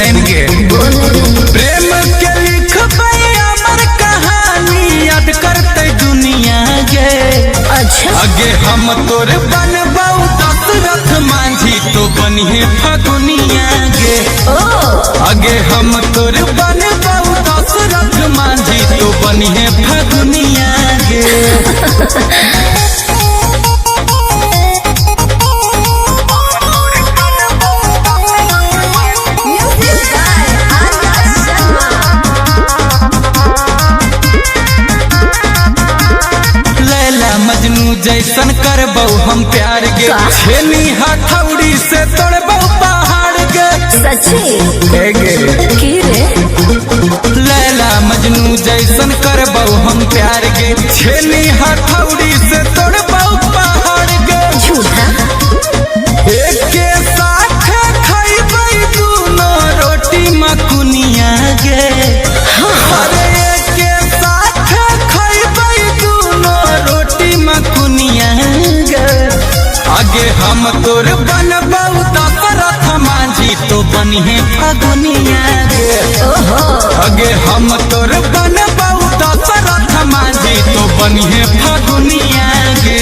सुनैन के प्रेम के लिखबै अमर कहानी याद करते दुनिया गे। अच्छा आगे हम तोर बनबौ दशरथ मांझी तो बनिहे फगुनिया गे। आगे हम तोर बनबौ दशरथ मांझी तो बनिहे फगुनिया गे। मजनू जैसन करबौ हम प्यार गे, छेनी हथौड़ी से तोड़बौ पहाड़ गे। सच्ची की रे लैला मजनू जैसन करबौ हम प्यार गे, छेनी हथौड़ी से तोड़बौ पहाड़ गे। झूठा एके साथ खइबै दूनो रोटी मकुनिया गे। अरे एके साथ खइबै दूनो रोटी मकुनिया गे। आगे हम तोर बनबौ दशरथ मांझी तो बनिहे फगुनिया गे। आगे हम तोर बनबौ दशरथ मांझी तो बनिहे फगुनिया गे।